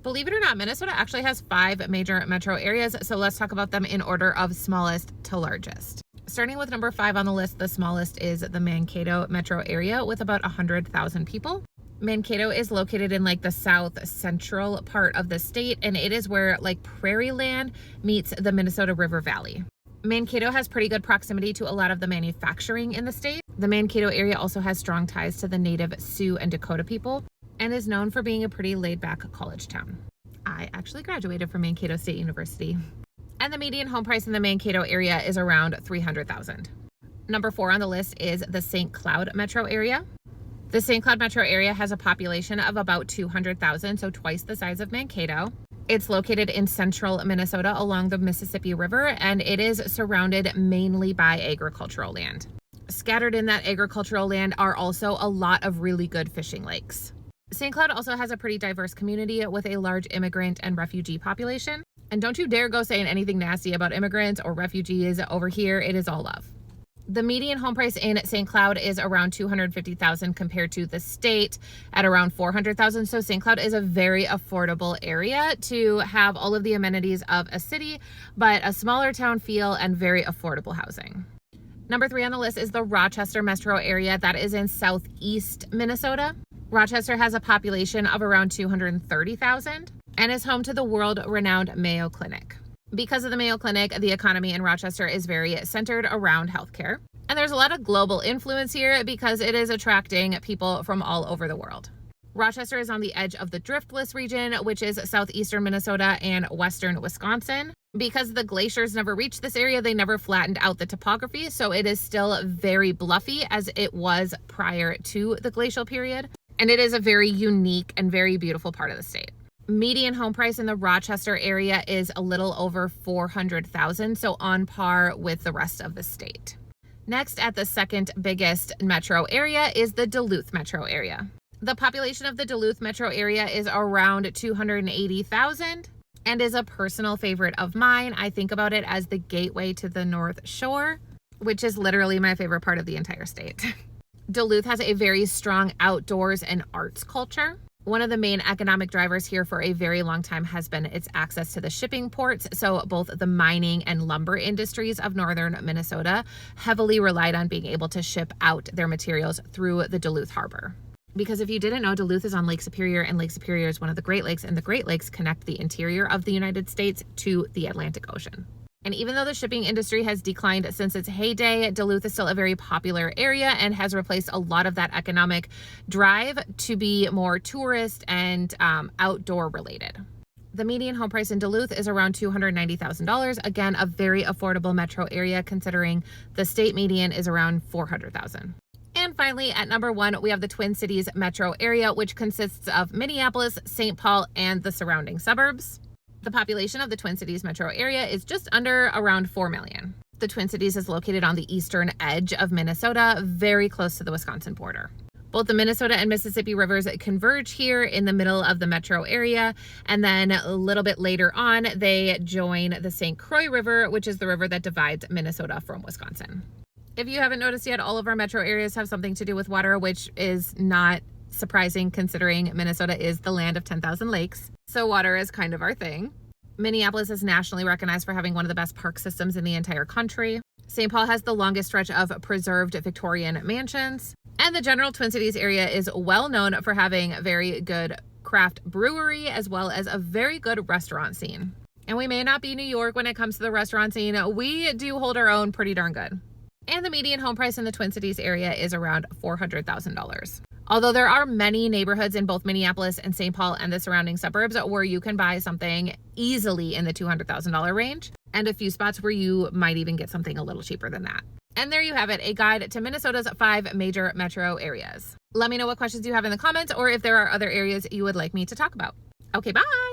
Believe it or not, Minnesota actually has 5 major metro areas, so let's talk about them in order of smallest to largest. Starting with number 5 on the list, the smallest is the Mankato metro area with about 100,000 people. Mankato is located in like the south central part of the state, and it is where like prairie land meets the Minnesota River Valley. Mankato has pretty good proximity to a lot of the manufacturing in the state. The Mankato area also has strong ties to the native Sioux and Dakota people and is known for being a pretty laid-back college town. I actually graduated from Mankato State University. And the median home price in the Mankato area is around $300,000. Number 4 on the list is the St. Cloud metro area. The St. Cloud metro area has a population of about 200,000, so twice the size of Mankato. It's located in central Minnesota along the Mississippi River, and it is surrounded mainly by agricultural land. Scattered in that agricultural land are also a lot of really good fishing lakes. St. Cloud also has a pretty diverse community with a large immigrant and refugee population. And don't you dare go saying anything nasty about immigrants or refugees over here. It is all love. The median home price in St. Cloud is around $250,000 compared to the state at around $400,000. So St. Cloud is a very affordable area to have all of the amenities of a city, but a smaller town feel and very affordable housing. Number 3 on the list is the Rochester metro area that is in southeast Minnesota. Rochester has a population of around 230,000 and is home to the world-renowned Mayo Clinic. Because of the Mayo Clinic, the economy in Rochester is very centered around healthcare. And there's a lot of global influence here because it is attracting people from all over the world. Rochester is on the edge of the Driftless region, which is southeastern Minnesota and western Wisconsin. Because the glaciers never reached this area, they never flattened out the topography, so it is still very bluffy as it was prior to the glacial period. And it is a very unique and very beautiful part of the state. Median home price in the Rochester area is a little over $400,000, so on par with the rest of the state. Next, at the second biggest metro area is the Duluth metro area. The population of the Duluth metro area is around 280,000 and is a personal favorite of mine. I think about it as the gateway to the North Shore, which is literally my favorite part of the entire state. Duluth has a very strong outdoors and arts culture. One of the main economic drivers here for a very long time has been its access to the shipping ports. So both the mining and lumber industries of northern Minnesota heavily relied on being able to ship out their materials through the Duluth Harbor. Because if you didn't know, Duluth is on Lake Superior, and Lake Superior is one of the Great Lakes, and the Great Lakes connect the interior of the United States to the Atlantic Ocean. And even though the shipping industry has declined since its heyday, Duluth is still a very popular area and has replaced a lot of that economic drive to be more tourist and outdoor related. The median home price in Duluth is around $290,000. Again, a very affordable metro area considering the state median is around $400,000. And finally, at number 1, we have the Twin Cities metro area, which consists of Minneapolis, St. Paul, and the surrounding suburbs. The population of the Twin Cities metro area is just under around 4 million. The Twin Cities is located on the eastern edge of Minnesota, very close to the Wisconsin border. Both the Minnesota and Mississippi rivers converge here in the middle of the metro area, and then a little bit later on, they join the St. Croix River, which is the river that divides Minnesota from Wisconsin. If you haven't noticed yet, all of our metro areas have something to do with water, which is not surprising considering Minnesota is the land of 10,000 lakes. So water is kind of our thing. Minneapolis is nationally recognized for having one of the best park systems in the entire country. St. Paul has the longest stretch of preserved Victorian mansions. And the general Twin Cities area is well known for having very good craft brewery as well as a very good restaurant scene. And we may not be New York when it comes to the restaurant scene. We do hold our own pretty darn good. And the median home price in the Twin Cities area is around $400,000. Although there are many neighborhoods in both Minneapolis and St. Paul and the surrounding suburbs where you can buy something easily in the $200,000 range, and a few spots where you might even get something a little cheaper than that. And there you have it, a guide to Minnesota's 5 major metro areas. Let me know what questions you have in the comments or if there are other areas you would like me to talk about. Okay, bye!